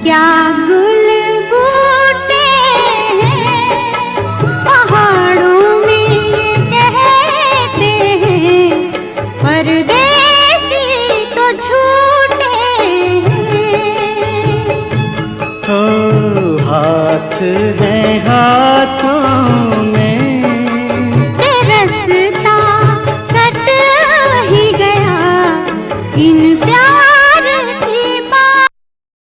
क्या गुल बूटे हैं पहाड़ों में ये कहते हैं, परदेसी तो झूठे हैं। ओ हाथ है हाथों